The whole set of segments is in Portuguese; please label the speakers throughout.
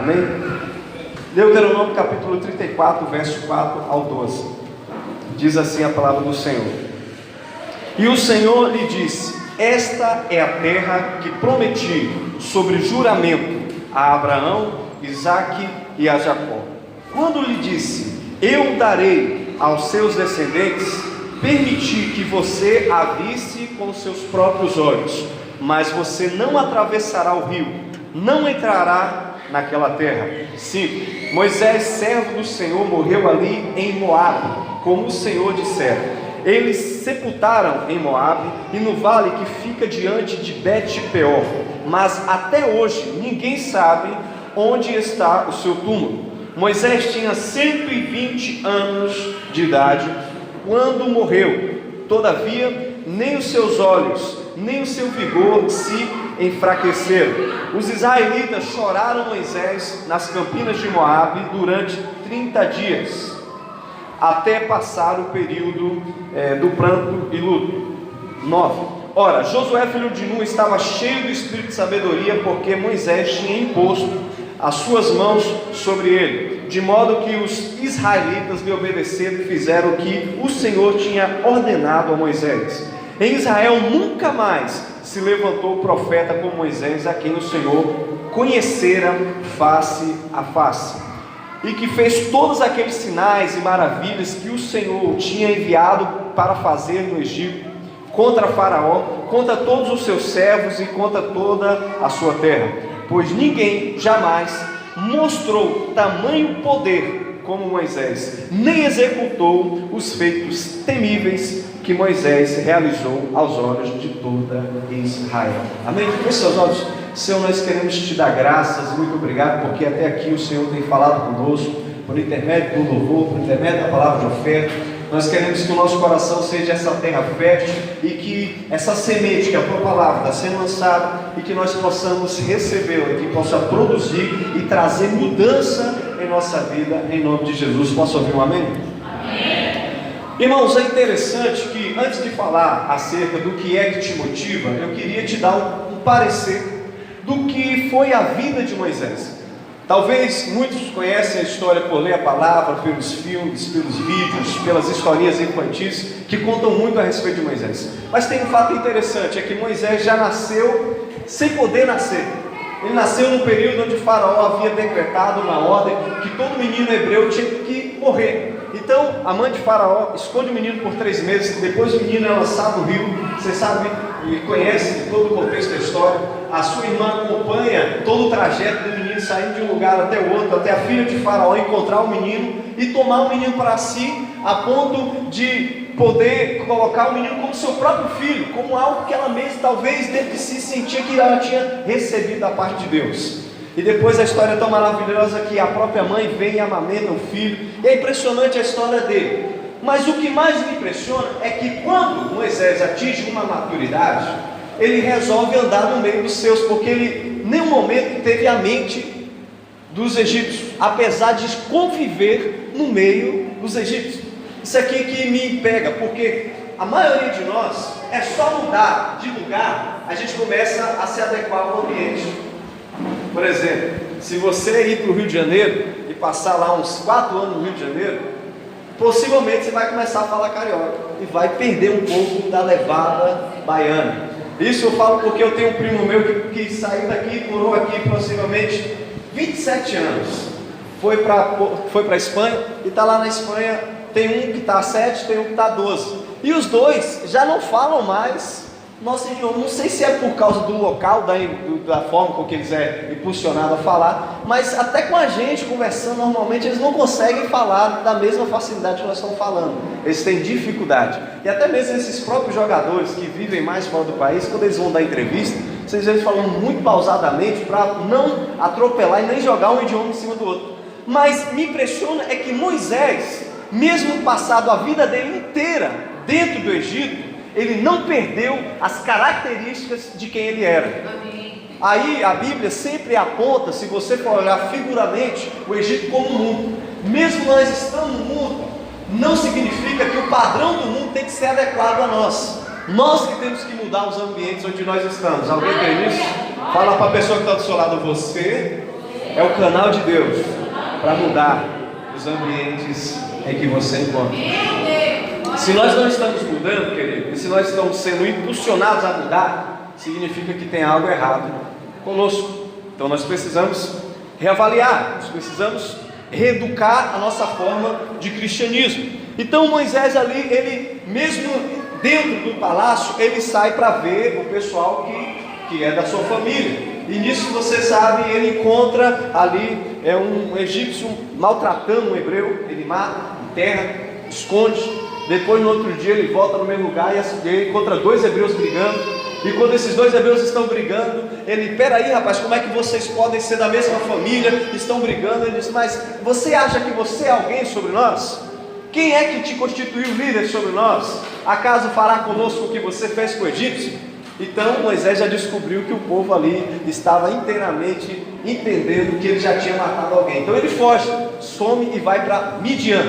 Speaker 1: Amém? Deuteronômio capítulo 34, verso 4 ao 12. Diz assim a palavra do Senhor: E o Senhor lhe disse: Esta é a terra que prometi sobre juramento a Abraão, Isaque e a Jacó. Quando lhe disse: Eu darei aos seus descendentes, permiti que você a visse com seus próprios olhos, mas você não atravessará o rio, não entrará naquela terra. 5. Moisés, servo do Senhor, morreu ali em Moabe, como o Senhor dissera. Eles sepultaram em Moabe e no vale que fica diante de Bet-peor, mas até hoje ninguém sabe onde está o seu túmulo. Moisés tinha 120 anos de idade quando morreu. Todavia, nem os seus olhos, nem o seu vigor se enfraqueceram. Os israelitas choraram Moisés nas campinas de Moabe durante 30 dias, até passar o período do pranto e luto. 9. Ora, Josué, filho de Nun, estava cheio do espírito de sabedoria, porque Moisés tinha imposto as suas mãos sobre ele, de modo que os israelitas lhe obedeceram e fizeram o que o Senhor tinha ordenado a Moisés. Em Israel nunca mais se levantou profeta como Moisés, a quem o Senhor conhecera face a face, e que fez todos aqueles sinais e maravilhas que o Senhor tinha enviado para fazer no Egito, contra Faraó, contra todos os seus servos e contra toda a sua terra, pois ninguém jamais mostrou tamanho poder como Moisés, nem executou os feitos temíveis que Moisés realizou aos olhos de toda Israel. Amém? Feche seus olhos. Senhor, nós queremos te dar graças, muito obrigado, porque até aqui o Senhor tem falado conosco, por intermédio do louvor, por intermédio da palavra de oferta. Nós queremos que o nosso coração seja essa terra fértil e que essa semente, que é a tua palavra, está sendo lançada, e que nós possamos recebê-la, e que possa produzir e trazer mudança em nossa vida, em nome de Jesus. Posso ouvir um amém? Amém. Irmãos, é interessante que antes de falar acerca do que é que te motiva, eu queria te dar um parecer do que foi a vida de Moisés. Talvez muitos conhecem a história por ler a palavra, pelos filmes, pelos vídeos, pelas historinhas infantis que contam muito a respeito de Moisés. Mas tem um fato interessante, é que Moisés já nasceu sem poder nascer. Ele nasceu num período onde Faraó havia decretado uma ordem que todo menino hebreu tinha que morrer. Então a mãe de Faraó esconde o menino por 3 meses, depois o menino é lançado no rio. Você sabe e conhece todo o contexto da história. A sua irmã acompanha todo o trajeto do menino saindo de um lugar até o outro, até a filha de Faraó encontrar o menino e tomar o menino para si, a ponto de poder colocar o menino como seu próprio filho, como algo que ela mesma talvez dentro de si sentia que ela tinha recebido da parte de Deus. E depois a história é tão maravilhosa que a própria mãe vem e amamenta o filho, e é impressionante a história dele. Mas o que mais me impressiona é que quando Moisés atinge uma maturidade, ele resolve andar no meio dos seus, porque ele em nenhum momento teve a mente dos egípcios, apesar de conviver no meio dos egípcios. Isso aqui que me pega, porque a maioria de nós é só mudar de lugar, a gente começa a se adequar ao ambiente. Por exemplo, se você ir para o Rio de Janeiro e passar lá uns 4 anos no Rio de Janeiro, possivelmente você vai começar a falar carioca e vai perder um pouco da levada baiana. Isso eu falo porque eu tenho um primo meu que saiu daqui, morou aqui possivelmente 27 anos, foi para a Espanha e está lá na Espanha. Tem um que está 7, tem um que está 12, e os dois já não falam mais nosso idioma. Não sei se é por causa do local, da forma com que eles impulsionados a falar, mas até com a gente conversando normalmente, eles não conseguem falar da mesma facilidade que nós estamos falando. Eles têm dificuldade. E até mesmo esses próprios jogadores que vivem mais fora do país, quando eles vão dar entrevista, vocês veem eles falando muito pausadamente para não atropelar e nem jogar um idioma em cima do outro. Mas me impressiona é que Moisés, mesmo passado a vida dele inteira dentro do Egito, ele não perdeu as características de quem ele era. Amém. Aí a Bíblia sempre aponta, se você for olhar figuramente, o Egito como um mundo. Mesmo nós estando no mundo, não significa que o padrão do mundo tem que ser adequado a nós. Nós que temos que mudar os ambientes onde nós estamos. Alguém crê nisso? Fala para a pessoa que está do seu lado, você é o canal de Deus para mudar os ambientes em que você encontra. Se nós não estamos mudando, querido, e se nós estamos sendo impulsionados a mudar, significa que tem algo errado conosco. Então nós precisamos reavaliar, nós precisamos reeducar a nossa forma de cristianismo. Então Moisés ali, ele mesmo dentro do palácio, ele sai para ver o pessoal que é da sua família. E nisso, você sabe, ele encontra ali um egípcio maltratando um hebreu. Ele mata, enterra, esconde. Depois no outro dia ele volta no mesmo lugar e ele encontra dois hebreus brigando. E quando esses dois hebreus estão brigando, ele: peraí, rapaz, como é que vocês podem ser da mesma família? Estão brigando. Ele diz: mas você acha que você é alguém sobre nós? Quem é que te constituiu líder sobre nós? Acaso fará conosco o que você fez com o egípcio? Então Moisés já descobriu que o povo ali estava inteiramente entendendo que ele já tinha matado alguém. Então ele foge, some e vai para Midian.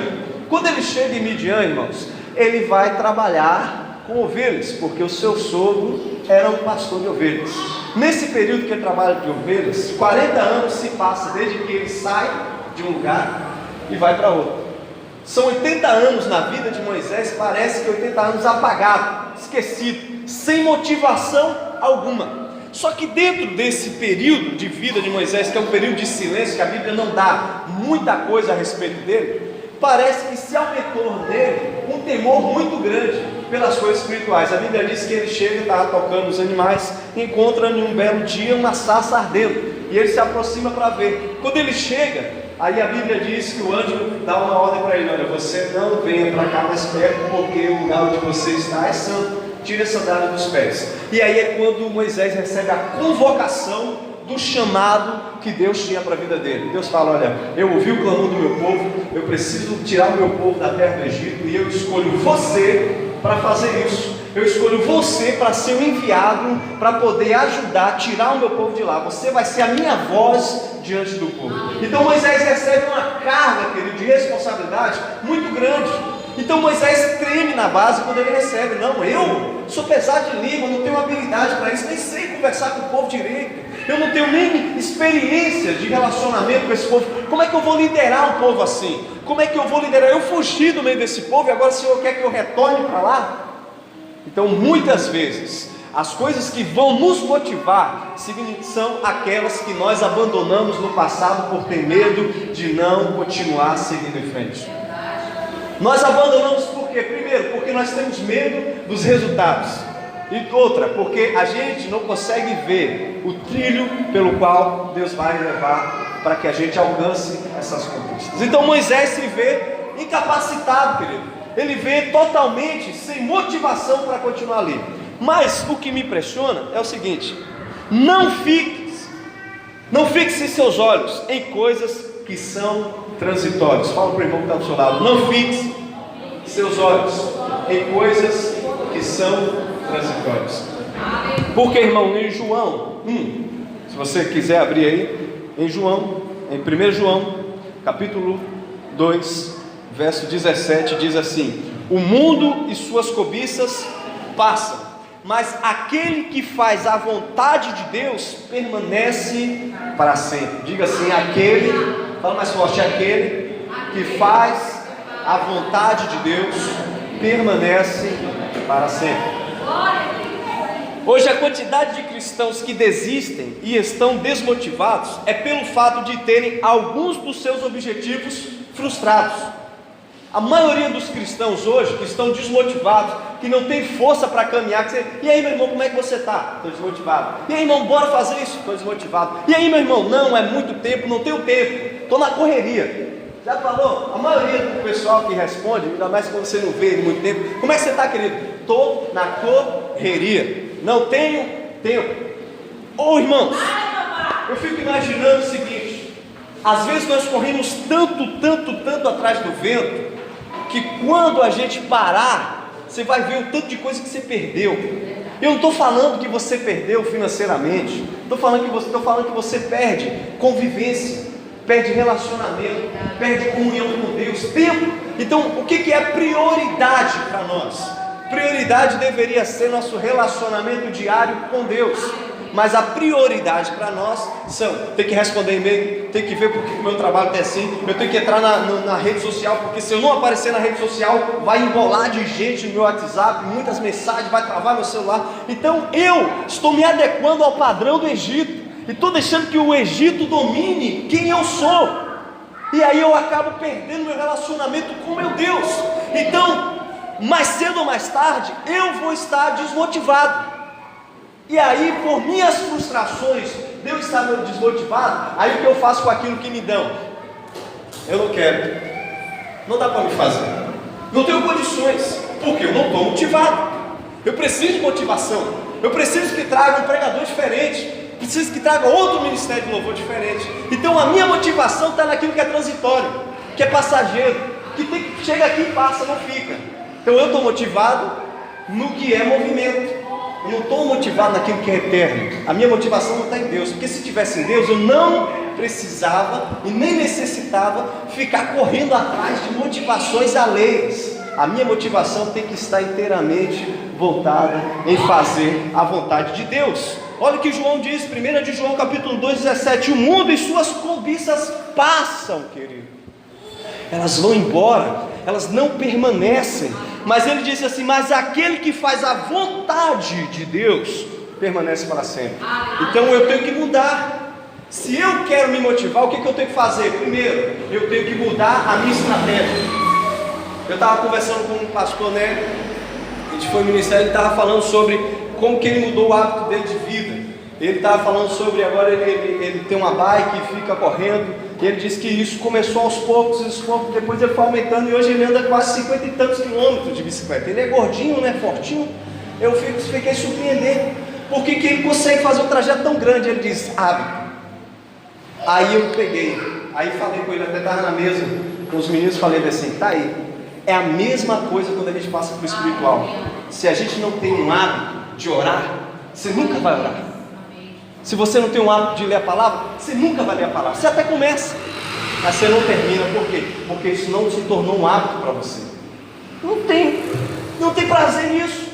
Speaker 1: Quando ele chega em Midian, irmãos, ele vai trabalhar com ovelhas, porque o seu sogro era um pastor de ovelhas. Nesse período que ele trabalha de ovelhas, 40 anos se passa desde que ele sai de um lugar e vai para outro. São 80 anos na vida de Moisés, parece que 80 anos apagado, esquecido, sem motivação alguma. Só que dentro desse período de vida de Moisés, que é um período de silêncio, que a Bíblia não dá muita coisa a respeito dele, parece que se aumentou nele um temor muito grande pelas coisas espirituais. A Bíblia diz que ele chega, está tocando os animais, encontra em um belo dia uma sarça ardendo, e ele se aproxima para ver. Quando ele chega, aí a Bíblia diz que o anjo dá uma ordem para ele: olha, você não venha para cá mais perto, porque o lugar onde você está é santo, tire a sandália dos pés. E aí é quando Moisés recebe a convocação do chamado que Deus tinha para a vida dele. Deus fala: olha, eu ouvi o clamor do meu povo, eu preciso tirar o meu povo da terra do Egito, e eu escolho você para fazer isso. Eu escolho você para ser o enviado, para poder ajudar a tirar o meu povo de lá. Você vai ser a minha voz diante do povo. Então Moisés recebe uma carga, querido, de responsabilidade muito grande. Então Moisés treme na base quando ele recebe: não, eu sou pesado de língua, não tenho habilidade para isso, nem sei conversar com o povo direito, eu não tenho nem experiência de relacionamento com esse povo. Como é que eu vou liderar um povo assim? Como é que eu vou liderar? Eu fugi do meio desse povo e agora o Senhor quer que eu retorne para lá? Então muitas vezes as coisas que vão nos motivar são aquelas que nós abandonamos no passado por ter medo de não continuar seguindo em frente. Nós abandonamos por quê? Primeiro, porque nós temos medo dos resultados. E outra, porque a gente não consegue ver o trilho pelo qual Deus vai levar para que a gente alcance essas conquistas. Então Moisés se vê incapacitado, querido. Ele vê totalmente sem motivação para continuar ali. Mas o que me impressiona é o seguinte: não fixe seus olhos em coisas que são transitórias. Fala para o irmão que está do seu lado: não fixe seus olhos em coisas que são transitórias. Porque, irmão, em João 1, se você quiser abrir aí, em 1 João, capítulo 2, verso 17, diz assim: o mundo e suas cobiças passam, mas aquele que faz a vontade de Deus permanece para sempre. Diga assim: aquele, fala mais forte, aquele que faz a vontade de Deus permanece para sempre. Hoje a quantidade de cristãos que desistem e estão desmotivados é pelo fato de terem alguns dos seus objetivos frustrados. A maioria dos cristãos hoje que estão desmotivados, que não tem força para caminhar, que você: e aí, meu irmão, como é que você está? Estou desmotivado. E aí, irmão, bora fazer isso? Estou desmotivado. E aí, meu irmão, não, é muito tempo, não tenho tempo, estou na correria. Já falou? A maioria do pessoal que responde, ainda mais quando você não vê ele muito tempo: como é que você está, querido? Estou na correria, não tenho tempo. Ô irmãos, eu fico imaginando o seguinte: às vezes nós corremos tanto atrás do vento, que quando a gente parar, você vai ver o tanto de coisa que você perdeu. Eu não estou falando que você perdeu financeiramente, estou falando que você perde convivência, perde relacionamento, perde comunhão com Deus, tempo. Então o que é prioridade para nós? Prioridade deveria ser nosso relacionamento diário com Deus. mas a prioridade para nós são: tem que responder e-mail, tem que ver porque o meu trabalho está assim, eu tenho que entrar na rede social, porque se eu não aparecer na rede social, vai embolar de gente no meu WhatsApp, muitas mensagens, vai travar meu celular. Então eu estou me adequando ao padrão do Egito, e estou deixando que o Egito domine quem eu sou, e aí eu acabo perdendo meu relacionamento com meu Deus. Então, mais cedo ou mais tarde, eu vou estar desmotivado. E aí, por minhas frustrações, de eu estar desmotivado, aí o que eu faço com aquilo que me dão? Eu não quero, não dá para me fazer, não tenho condições, porque eu não estou motivado. Eu preciso de motivação, eu preciso que traga um pregador diferente, preciso que traga outro ministério de louvor diferente. Então a minha motivação está naquilo que é transitório, que é passageiro, que chega aqui e passa, não fica. Então eu estou motivado no que é movimento, eu não estou motivado naquilo que é eterno. A minha motivação não está em Deus, porque se tivesse em Deus, eu não precisava e nem necessitava ficar correndo atrás de motivações alheias. A minha motivação tem que estar inteiramente voltada em fazer a vontade de Deus. Olha o que João diz, 1 de João capítulo 2,17: o mundo e suas cobiças passam, querido, elas vão embora, elas não permanecem, mas ele diz assim: mas aquele que faz a vontade de Deus permanece para sempre. Então eu tenho que mudar. Se eu quero me motivar, o que eu tenho que fazer? Primeiro, eu tenho que mudar a minha estratégia. Eu estava conversando com um pastor, né? A gente foi no ministério, ele estava falando sobre como que ele mudou o hábito dele de vida. Ele estava falando sobre, agora ele tem uma bike e fica correndo, e ele disse que isso começou aos poucos, depois ele foi aumentando, e hoje ele anda quase 50 e tantos quilômetros de bicicleta. Ele é gordinho, né, fortinho. Eu fiquei surpreendendo, porque que ele consegue fazer um trajeto tão grande. Ele diz: hábito. Aí eu peguei, aí falei com ele, até estava na mesa com os meninos, falei assim: tá aí, é a mesma coisa quando a gente passa para o espiritual. Se a gente não tem um hábito de orar, você nunca vai orar. Se você não tem um hábito de ler a palavra, você nunca vai ler a palavra. Você até começa, mas você não termina. Por quê? Porque isso não se tornou um hábito para você. Não tem prazer nisso.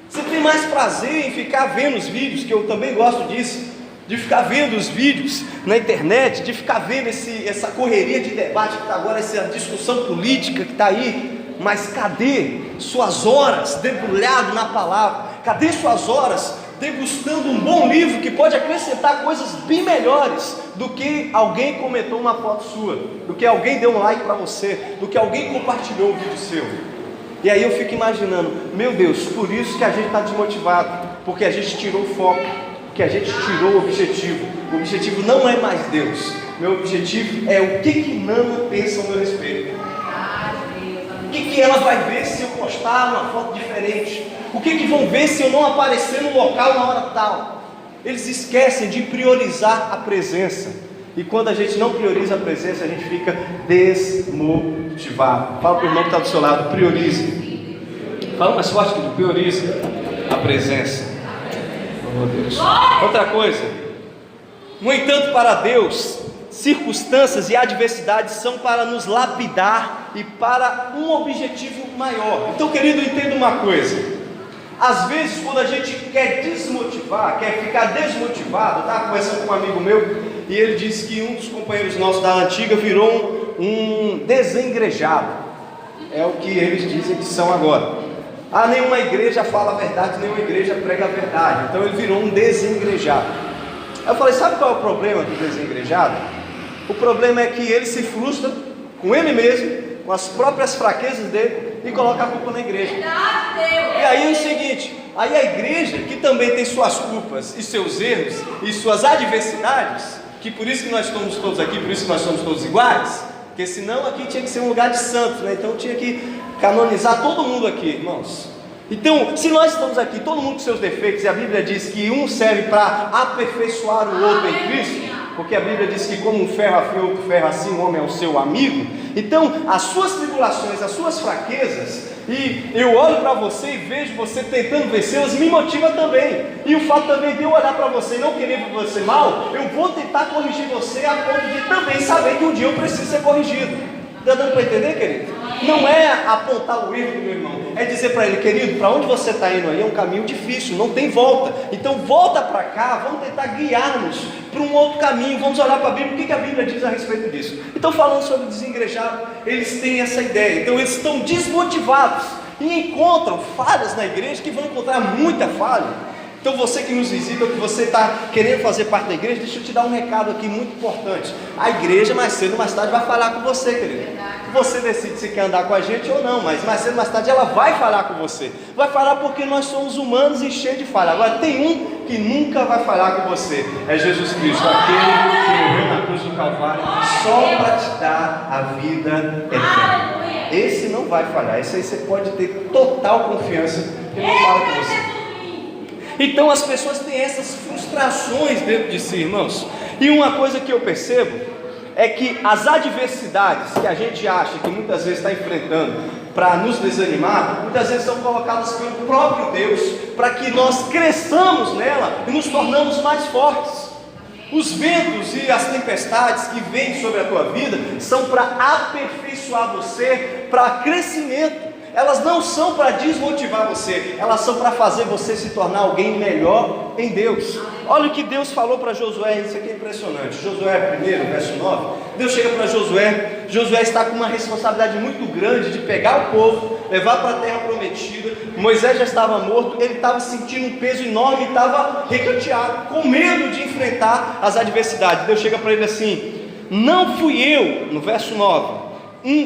Speaker 1: Você tem mais prazer em ficar vendo os vídeos, que eu também gosto disso, de ficar vendo os vídeos na internet, de ficar vendo essa correria de debate que está agora, essa discussão política que está aí. Mas cadê suas horas debulhado na palavra? Cadê suas horas degustando um bom livro que pode acrescentar coisas bem melhores do que alguém comentou uma foto sua, do que alguém deu um like para você, do que alguém compartilhou um vídeo seu? E aí eu fico imaginando: meu Deus, por isso que a gente está desmotivado, porque a gente tirou o foco, porque a gente tirou o objetivo. O objetivo não é mais Deus. Meu objetivo é o que Nana pensa ao meu respeito. O que ela vai ver se eu postar uma foto diferente? O que vão ver se eu não aparecer no local na hora tal? Eles esquecem de priorizar a presença. E quando a gente não prioriza a presença, a gente fica desmotivado. Fala para o irmão que está do seu lado: priorize. Fala mais forte, que priorize a presença. Oh, Deus. Outra coisa: no entanto, para Deus, circunstâncias e adversidades são para nos lapidar e para um objetivo maior. Então, querido, entenda uma coisa: às vezes, quando a gente quer desmotivar, quer ficar desmotivado, eu estava conversando com um amigo meu, e ele disse que um dos companheiros nossos da antiga virou um desengrejado. É o que eles dizem que são agora. Nenhuma igreja fala a verdade, nenhuma igreja prega a verdade. Então ele virou um desengrejado. Eu falei: sabe qual é o problema do desengrejado? O problema é que ele se frustra com ele mesmo, com as próprias fraquezas dele, e coloca a culpa na igreja. E aí é o seguinte: aí a igreja, que também tem suas culpas e seus erros e suas adversidades, que por isso que nós estamos todos aqui, por isso que nós somos todos iguais, porque senão aqui tinha que ser um lugar de santos, né? Então tinha que canonizar todo mundo aqui, irmãos. Então, se nós estamos aqui, todo mundo com seus defeitos, e a Bíblia diz que um serve para aperfeiçoar o outro em Cristo, porque a Bíblia diz que como um ferro afia outro ferro, assim o homem é o seu amigo. Então, as suas tribulações, as suas fraquezas, e eu olho para você e vejo você tentando vencê-las, me motiva também. E o fato também de eu olhar para você e não querer ver você mal, eu vou tentar corrigir você a ponto de também saber que um dia eu preciso ser corrigido. Está dando para entender, querido? Não é apontar o erro do meu irmão, é dizer para ele: querido, para onde você está indo aí é um caminho difícil, não tem volta, então volta para cá, vamos tentar guiar-nos para um outro caminho, vamos olhar para a Bíblia, o que a Bíblia diz a respeito disso. Então, falando sobre desengrejado, eles têm essa ideia, então eles estão desmotivados e encontram falhas na igreja, que vão encontrar muita falha. Então você que nos visita, ou que você está querendo fazer parte da igreja, deixa eu te dar um recado aqui muito importante. A igreja mais cedo ou mais tarde vai falar com você, querido. Você decide se quer andar com a gente ou não, mas mais cedo ou mais tarde ela vai falar com você. Vai falar porque nós somos humanos e cheios de falha. Agora tem um que nunca vai falar com você, é Jesus Cristo, aquele que morreu na cruz do Calvário só para te dar a vida eterna. Esse não vai falhar, esse aí você pode ter total confiança que ele não fala com você. Então as pessoas têm essas frustrações dentro de si, irmãos. E uma coisa que eu percebo é que as adversidades que a gente acha que muitas vezes está enfrentando para nos desanimar, muitas vezes são colocadas pelo próprio Deus para que nós cresçamos nela e nos tornamos mais fortes. Os ventos e as tempestades que vêm sobre a tua vida são para aperfeiçoar você, para crescimento. Elas não são para desmotivar você, elas são para fazer você se tornar alguém melhor em Deus. Olha o que Deus falou para Josué, isso aqui é impressionante. Josué 1, verso 9, Deus chega para Josué, Josué está com uma responsabilidade muito grande de pegar o povo, levar para a terra prometida. Moisés já estava morto, ele estava sentindo um peso enorme, estava recanteado, com medo de enfrentar as adversidades. Deus chega para ele assim: não fui eu, no verso 9,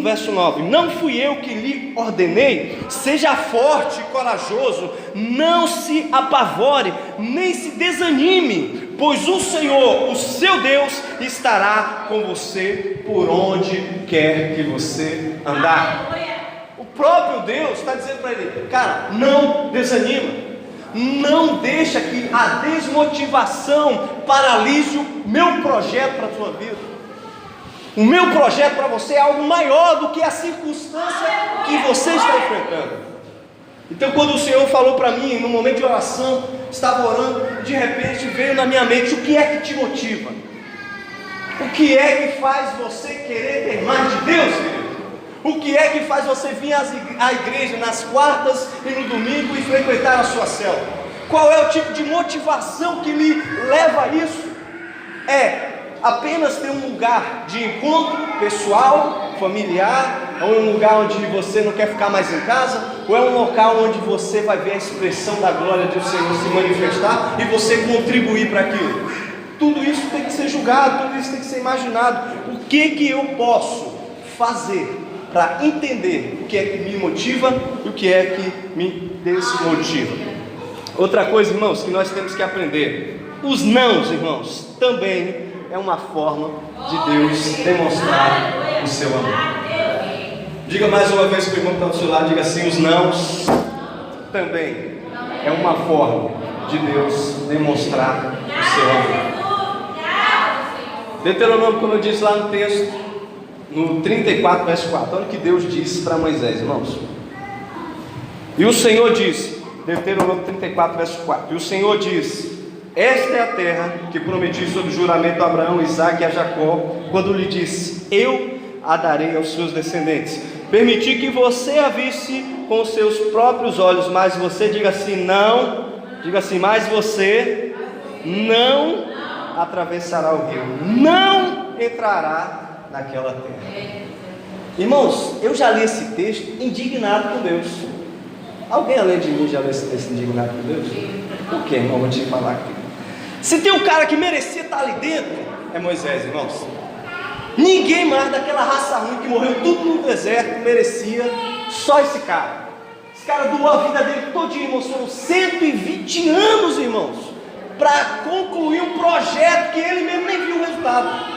Speaker 1: verso 9, não fui eu que lhe ordenei, seja forte e corajoso, não se apavore, nem se desanime, pois o Senhor, o seu Deus, estará com você por onde quer que você andar. O próprio Deus está dizendo para ele: cara, não desanima, não deixa que a desmotivação paralise o meu projeto para a tua vida. O meu projeto para você é algo maior do que a circunstância que você está enfrentando. Então, quando o Senhor falou para mim, no momento de oração, estava orando, de repente veio na minha mente: o que é que te motiva? O que é que faz você querer ter mais de Deus, querido? O que é que faz você vir à igreja nas quartas e no domingo e frequentar a sua célula? Qual é o tipo de motivação que me leva a isso? É apenas ter um lugar de encontro pessoal, familiar, ou um lugar onde você não quer ficar mais em casa, ou é um local onde você vai ver a expressão da glória do Senhor se manifestar e você contribuir para aquilo? Tudo isso tem que ser julgado, tudo isso tem que ser imaginado. O que eu posso fazer para entender o que é que me motiva e o que é que me desmotiva? Outra coisa, irmãos, que nós temos que aprender: os nãos, irmãos, também é uma forma de Deus demonstrar o seu amor. Diga mais uma vez para o irmão que está do seu lado, diga assim: os nãos também é uma forma de Deus demonstrar o seu amor. Deuteronômio, como eu disse lá no texto, no 34, verso 4, olha o que Deus disse para Moisés, irmãos. E o Senhor disse, Deuteronômio 34, verso 4, e o Senhor disse: esta é a terra que prometi sob juramento a Abraão, Isaque e a Jacó, quando lhe disse: eu a darei aos seus descendentes. Permiti que você a visse com os seus próprios olhos, mas você, diga assim, não, diga assim, mas você não atravessará o rio, não entrará naquela terra. Irmãos, eu já li esse texto indignado com Deus. Alguém além de mim já leu esse texto indignado com Deus? Por quê, irmão? Vou te falar aqui. Se tem um cara que merecia estar ali dentro, é Moisés, irmãos. Ninguém mais daquela raça ruim que morreu tudo no deserto merecia, só esse cara. Esse cara doou a vida dele todinho, irmãos. Foram 120 anos, irmãos, para concluir um projeto que ele mesmo nem viu o resultado.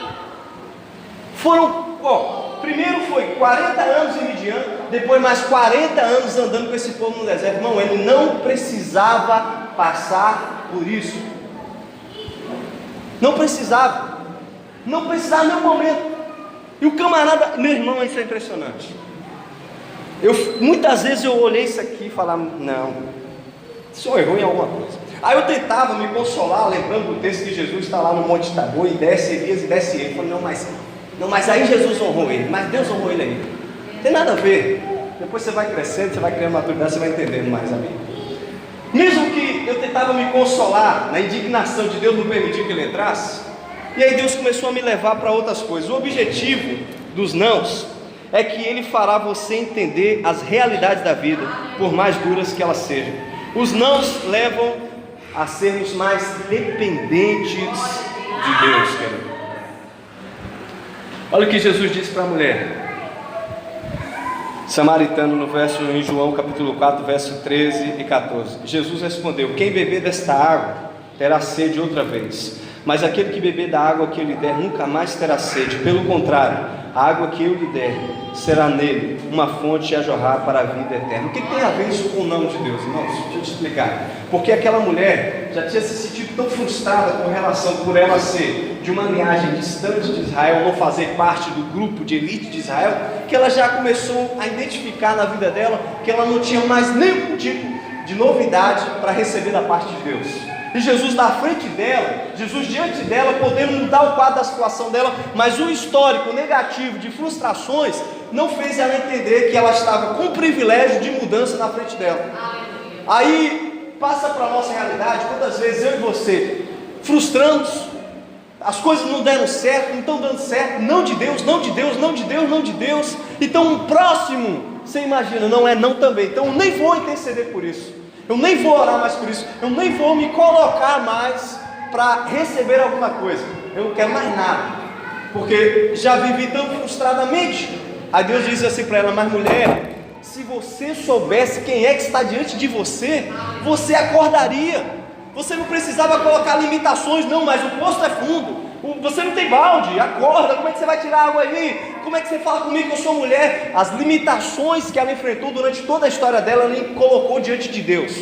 Speaker 1: Primeiro foi 40 anos em Midian, depois mais 40 anos andando com esse povo no deserto. Irmão, ele não precisava passar por isso. Não precisava no meu momento. E o camarada, meu irmão, isso é impressionante. Muitas vezes eu olhei isso aqui e falava: não, isso errou em alguma coisa. Aí eu tentava me consolar, lembrando do texto que Jesus está lá no Monte Tabor e desce Elias e desce ele. Eu falei: não, mas Não, mas aí Jesus honrou ele, mas Deus honrou ele aí. Não tem nada a ver. Depois você vai crescendo, você vai criando maturidade, você vai entendendo mais a Bíblia. Mesmo que eu tentava me consolar na indignação de Deus não permitir que ele entrasse, e aí Deus começou a me levar para outras coisas. O objetivo dos nãos é que ele fará você entender as realidades da vida, por mais duras que elas sejam. Os nãos levam a sermos mais dependentes de Deus, querido. Olha o que Jesus disse para a mulher samaritano em João capítulo 4, verso 13 e 14. Jesus respondeu: quem beber desta água terá sede outra vez, mas aquele que beber da água que eu lhe der nunca mais terá sede. Pelo contrário, a água que eu lhe der será nele uma fonte a jorrar para a vida eterna. O que tem a ver isso com o nome de Deus, irmãos? Deixa eu te explicar. Porque aquela mulher já tinha se sentido tão frustrada com relação por ela ser de uma linhagem distante de Israel, não fazer parte do grupo de elite de Israel, que ela já começou a identificar na vida dela que ela não tinha mais nenhum tipo de novidade para receber da parte de Deus. E Jesus na frente dela, Jesus diante dela, podendo mudar o quadro da situação dela, mas o histórico negativo de frustrações não fez ela entender que ela estava com privilégio de mudança na frente dela. Aí passa para a nossa realidade, quantas vezes eu e você frustramos, as coisas não deram certo, não estão dando certo, não de Deus, não de Deus, não de Deus, não de Deus. Então o próximo, você imagina, não é não também. Então eu nem vou interceder por isso, eu nem vou orar mais por isso, eu nem vou me colocar mais para receber alguma coisa, eu não quero mais nada, porque já vivi tão frustradamente. Aí Deus diz assim para ela: mas mulher, se você soubesse quem é que está diante de você, você acordaria. Você não precisava colocar limitações, não, mas o poço é fundo, você não tem balde, acorda, como é que você vai tirar água aí? Como é que você fala comigo que eu sou mulher? As limitações que ela enfrentou durante toda a história dela, ela colocou diante de Deus.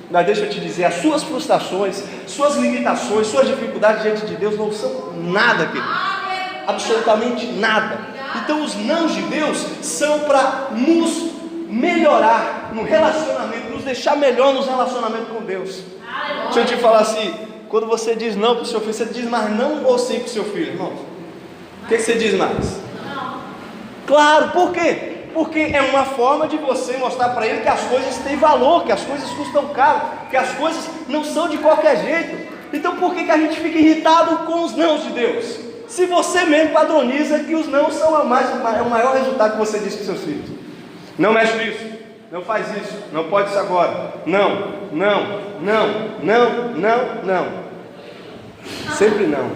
Speaker 1: Mas deixa eu te dizer, as suas frustrações, suas limitações, suas dificuldades diante de Deus não são nada, querido, absolutamente nada. Então os nãos de Deus são para nos melhorar no relacionamento, nos deixar melhor nos relacionamentos com Deus. Deixa eu te falar assim, quando você diz não para o seu filho, você diz mais não ou sim para o seu filho, irmão? O que você diz mais? Claro, por quê? Porque é uma forma de você mostrar para ele que as coisas têm valor, que as coisas custam caro, que as coisas não são de qualquer jeito. Então por que a gente fica irritado com os nãos de Deus? Se você mesmo padroniza que os não são o maior resultado que você diz para os seus filhos. Não mexe nisso, não faz isso, não pode isso agora, não, não, não, não, não, não, sempre não.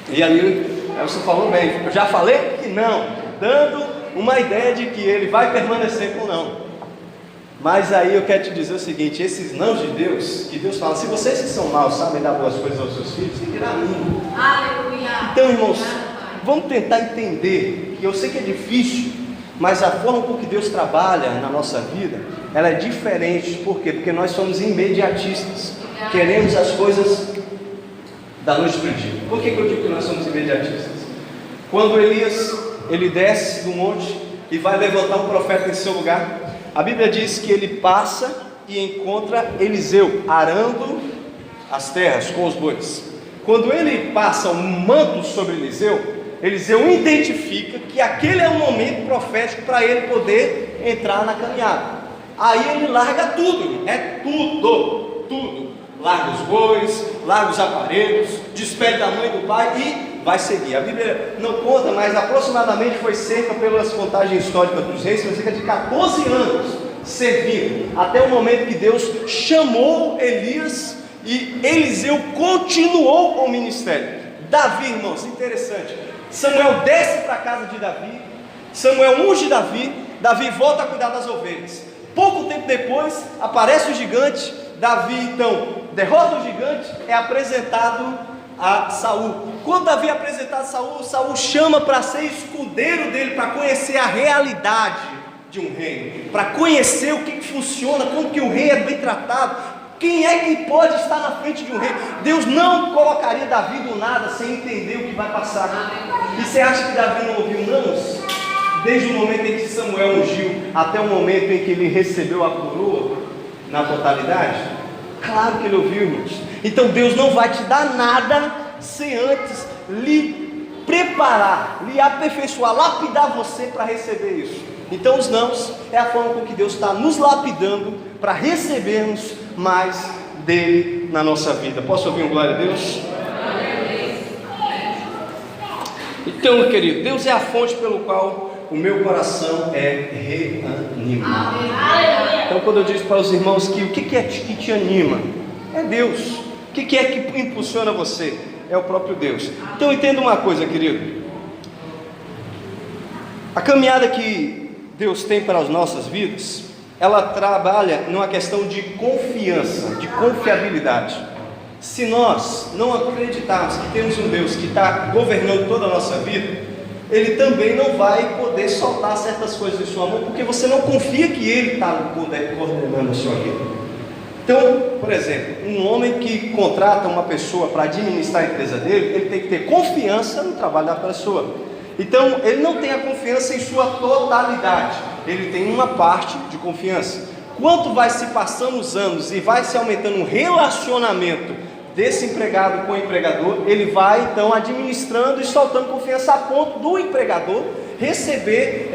Speaker 1: E ali, você falou bem, eu já falei que não, dando uma ideia de que ele vai permanecer com não. Mas aí eu quero te dizer o seguinte: esses nãos de Deus, que Deus fala, se vocês que são maus sabem dar boas coisas aos seus filhos, tem que dar a mim. Aleluia. Então, irmãos, vamos tentar entender, que eu sei que é difícil, mas a forma com que Deus trabalha na nossa vida, ela é diferente. Por quê? Porque nós somos imediatistas, queremos as coisas da noite para o dia. Por que eu digo que nós somos imediatistas? Quando Elias, ele desce do monte e vai levantar um profeta em seu lugar, a Bíblia diz que ele passa e encontra Eliseu arando as terras com os bois. Quando ele passa um manto sobre Eliseu identifica que aquele é o momento profético para ele poder entrar na caminhada. Aí ele larga tudo, é tudo, larga os bois, larga os aparelhos, despede da mãe e do pai e vai seguir. A Bíblia não conta, mas aproximadamente foi cerca, pelas contagens históricas dos reis, cerca de 14 anos servindo, até o momento que Deus chamou Elias e Eliseu continuou com o ministério. Davi, irmãos, interessante, Samuel desce para a casa de Davi, Samuel unge Davi, Davi volta a cuidar das ovelhas. Pouco tempo depois aparece o gigante, Davi então derrota o gigante, é apresentado a Saul. Quando Davi é apresentado a Saul, Saul chama para ser escudeiro dele, para conhecer a realidade de um reino, para conhecer o que funciona, como que o rei é bem tratado. Quem é que pode estar na frente de um rei? Deus não colocaria Davi do nada sem entender o que vai passar. E você acha que Davi não ouviu não? Desde o momento em que Samuel ungiu até o momento em que ele recebeu a coroa na totalidade? Claro que ele ouviu, irmãos. Então Deus não vai te dar nada sem antes lhe preparar, lhe aperfeiçoar, lapidar você para receber isso. Então os nãos é a forma com que Deus está nos lapidando para recebermos mais dele na nossa vida. Posso ouvir um glória a Deus? Então, querido, Deus é a fonte pelo qual o meu coração é reanimado. Então, quando eu disse para os irmãos que o que é que te anima? É Deus. O que é que impulsiona você? É o próprio Deus. Então, entenda uma coisa, querido. A caminhada que Deus tem para as nossas vidas, ela trabalha numa questão de confiança, de confiabilidade. Se nós não acreditarmos que temos um Deus que está governando toda a nossa vida, Ele também não vai poder soltar certas coisas em sua mão, porque você não confia que Ele está coordenando a sua vida. Então, por exemplo, um homem que contrata uma pessoa para administrar a empresa dele, ele tem que ter confiança no trabalho da pessoa. Então, ele não tem a confiança em sua totalidade, ele tem uma parte de confiança. Quanto vai se passando os anos e vai se aumentando o relacionamento desse empregado com o empregador, ele vai então administrando e soltando confiança a ponto do empregador receber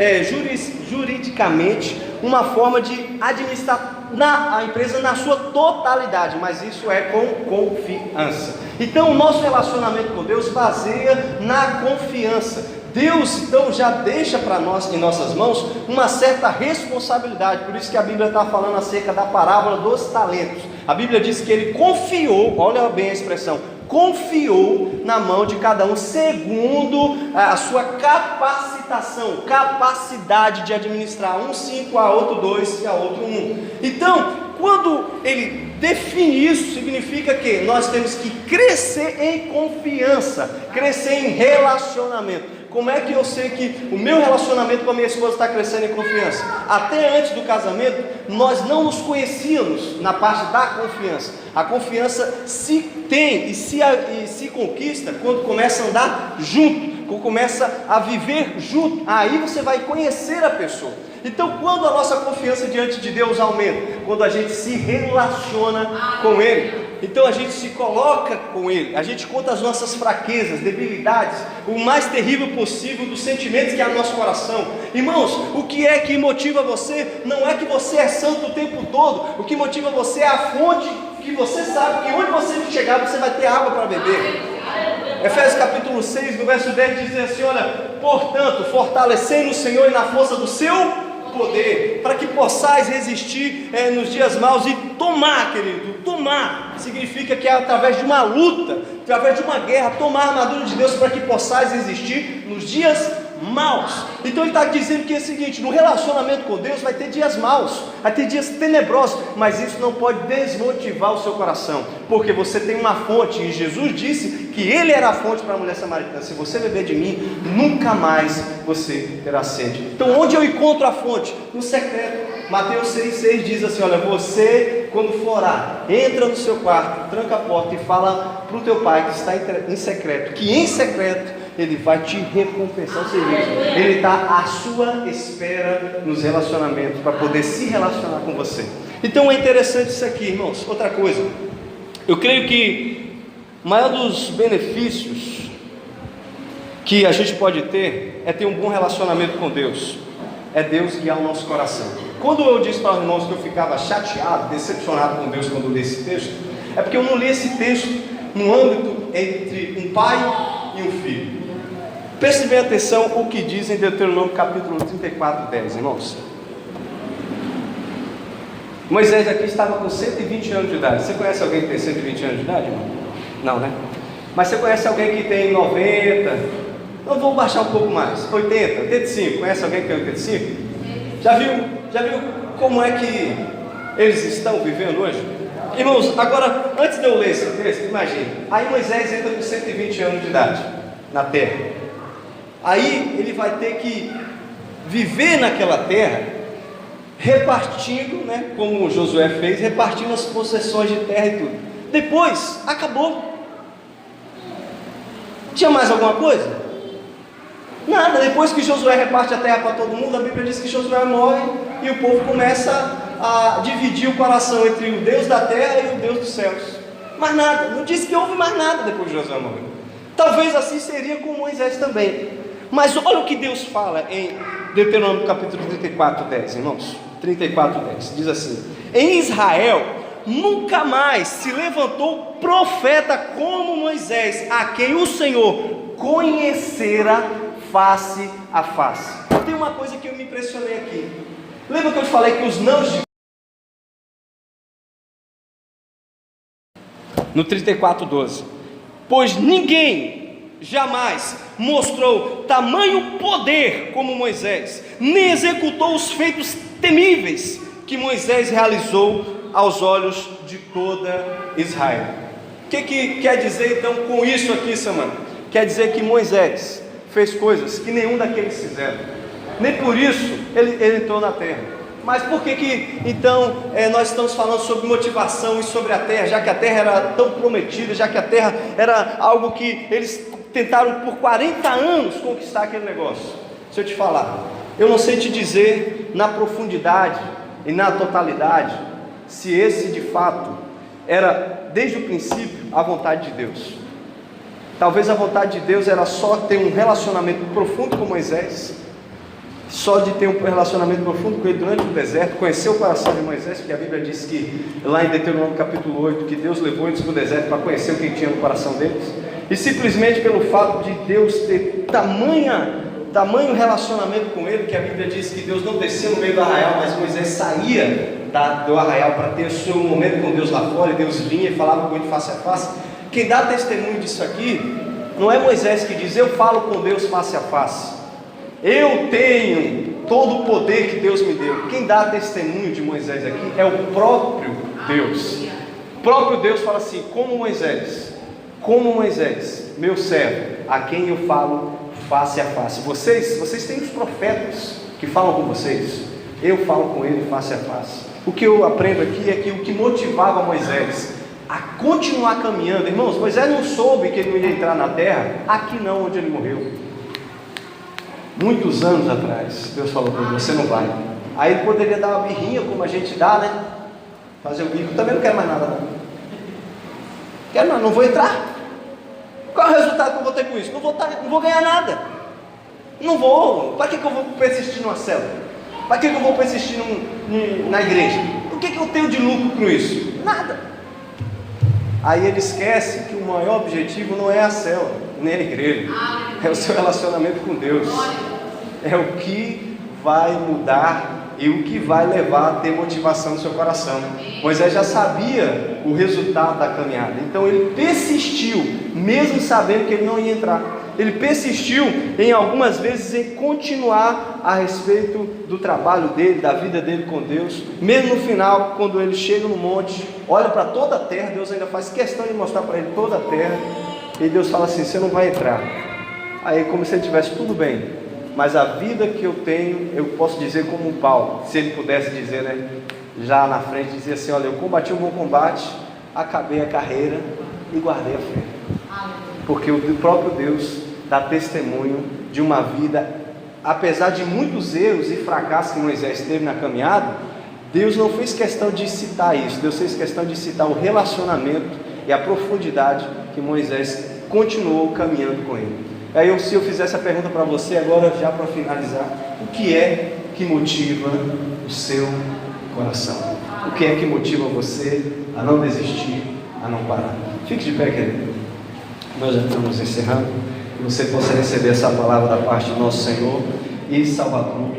Speaker 1: juridicamente uma forma de administrar a empresa na sua totalidade, mas isso é com confiança. Então o nosso relacionamento com Deus baseia na confiança. Deus então já deixa para nós, em nossas mãos, uma certa responsabilidade. Por isso que a Bíblia está falando acerca da parábola dos talentos. A Bíblia diz que ele confiou, olha bem a expressão, confiou na mão de cada um segundo a sua capacitação, capacidade de administrar. Um 5, a outro 2 e a outro 1. Então, quando ele define isso, significa que nós temos que crescer em confiança, crescer em relacionamento. Como é que eu sei que o meu relacionamento com a minha esposa está crescendo em confiança? Até antes do casamento, nós não nos conhecíamos na parte da confiança. A confiança se tem e se conquista quando começa a andar junto, quando começa a viver junto. Aí você vai conhecer a pessoa. Então, quando a nossa confiança diante de Deus aumenta, quando a gente se relaciona com Ele, então a gente se coloca com Ele, a gente conta as nossas fraquezas, debilidades, o mais terrível possível dos sentimentos que há no nosso coração. Irmãos, o que é que motiva você? Não é que você é santo o tempo todo. O que motiva você é a fonte que você sabe que onde você chegar você vai ter água para beber. Efésios capítulo 6, no verso 10 diz assim: olha, portanto, fortalecei no Senhor e na força do seu poder, para que possais resistir nos dias maus. E tomar, querido, tomar significa que é através de uma luta, através de uma guerra, tomar a armadura de Deus para que possais resistir nos dias maus. Então ele está dizendo que é o seguinte: no relacionamento com Deus vai ter dias maus, vai ter dias tenebrosos, mas isso não pode desmotivar o seu coração, porque você tem uma fonte, e Jesus disse que Ele era a fonte para a mulher samaritana. Se você beber de mim, nunca mais você terá sede. Então onde eu encontro a fonte? No secreto. Mateus 6,6 diz assim: olha, você quando for orar, entra no seu quarto, tranca a porta e fala para o teu pai que está em secreto, que em secreto Ele vai te recompensar o serviço. Ele está à sua espera nos relacionamentos, para poder se relacionar com você. Então é interessante isso aqui, irmãos. Outra coisa, eu creio que o maior dos benefícios que a gente pode ter é ter um bom relacionamento com Deus. É Deus guiar o nosso coração. Quando eu disse para os irmãos que eu ficava chateado, decepcionado com Deus quando eu li esse texto, é porque eu não li esse texto no âmbito entre um pai e um filho. Preste bem atenção o que diz em Deuteronômio capítulo 34, 10, irmãos. Moisés aqui estava com 120 anos de idade. Você conhece alguém que tem 120 anos de idade, irmão? Não, né? Mas você conhece alguém que tem 90? Então vamos baixar um pouco mais, 80, 85. Conhece alguém que tem 85? Já viu como é que eles estão vivendo hoje? Irmãos, agora, antes de eu ler esse texto, imagine. Aí Moisés entra com 120 anos de idade na terra. Aí ele vai ter que viver naquela terra, repartindo, né, como Josué fez, repartindo as possessões de terra e tudo. Depois, acabou. Tinha mais alguma coisa? Nada. Depois que Josué reparte a terra para todo mundo, a Bíblia diz que Josué morre e o povo começa a dividir o coração entre o Deus da terra e o Deus dos céus. Mais nada. Não diz que houve mais nada depois de Josué morrer. Talvez assim seria com Moisés também. Mas olha o que Deus fala em Deuteronômio capítulo 34, 10, irmãos. 34, 10, diz assim: em Israel nunca mais se levantou profeta como Moisés, a quem o Senhor conhecera face a face. Tem uma coisa que eu me impressionei aqui. Lembra que eu te falei que os nãos de... no 34, 12: pois ninguém jamais mostrou tamanho poder como Moisés, nem executou os feitos temíveis que Moisés realizou aos olhos de toda Israel. O que quer dizer então com isso aqui, Samanta? Quer dizer que Moisés fez coisas que nenhum daqueles fizeram, nem por isso ele entrou na terra. Mas por que então nós estamos falando sobre motivação e sobre a terra, já que a terra era tão prometida, já que a terra era algo que eles tentaram por 40 anos conquistar aquele negócio? Se eu te falar, eu não sei te dizer na profundidade e na totalidade se esse de fato era desde o princípio a vontade de Deus. Talvez a vontade de Deus era só ter um relacionamento profundo com Moisés, só de ter um relacionamento profundo com ele durante o deserto, conhecer o coração de Moisés, porque a Bíblia diz que lá em Deuteronômio capítulo 8, que Deus levou eles para o deserto para conhecer o que tinha no coração deles, e simplesmente pelo fato de Deus ter tamanho relacionamento com ele, que a Bíblia diz que Deus não descia no meio do arraial, mas Moisés saía do arraial para ter o seu momento com Deus lá fora, e Deus vinha e falava com ele face a face. Quem dá testemunho disso aqui não é Moisés que diz: eu falo com Deus face a face, eu tenho todo o poder que Deus me deu. Quem dá testemunho de Moisés aqui é o próprio Deus. O próprio Deus fala assim: como Moisés, meu servo, a quem eu falo face a face. Vocês têm os profetas que falam com vocês, eu falo com ele face a face. O que eu aprendo aqui é que o que motivava Moisés a continuar caminhando, irmãos, Moisés não soube que ele não ia entrar na terra aqui não, onde ele morreu. Muitos anos atrás, Deus falou para ele: você não vai. Aí ele poderia dar uma birrinha, como a gente dá, né? Fazer o bico. Também não quero mais nada, não. Quero mais, não vou entrar. Qual é o resultado que eu vou ter com isso? Não vou ganhar nada. Não vou. Para que eu vou persistir numa célula? Para que eu vou persistir na igreja? O que eu tenho de lucro com isso? Nada. Aí ele esquece que o maior objetivo não é a célula, nem a igreja, é o seu relacionamento com Deus. É o que vai mudar e o que vai levar a ter motivação no seu coração. Moisés já sabia o resultado da caminhada, então ele persistiu, mesmo sabendo que ele não ia entrar. Ele persistiu em algumas vezes em continuar a respeito do trabalho dele, da vida dele com Deus. Mesmo no final, quando ele chega no monte, olha para toda a terra, Deus ainda faz questão de mostrar para ele toda a terra, e Deus fala assim: você não vai entrar. Aí, como se ele tivesse tudo bem, mas a vida que eu tenho, eu posso dizer como Paulo, se ele pudesse dizer, né, já na frente, dizer assim: olha, eu combati um bom combate, acabei a carreira e guardei a fé. Porque o próprio Deus dá testemunho de uma vida, apesar de muitos erros e fracassos que Moisés teve na caminhada, Deus não fez questão de citar isso. Deus fez questão de citar o relacionamento e a profundidade que Moisés continuou caminhando com ele. Aí se eu fizesse a pergunta para você agora, já para finalizar: o que é que motiva o seu coração? O que é que motiva você a não desistir, a não parar? Fique de pé, querido. Nós já estamos encerrando. Que você possa receber essa palavra da parte do nosso Senhor e Salvador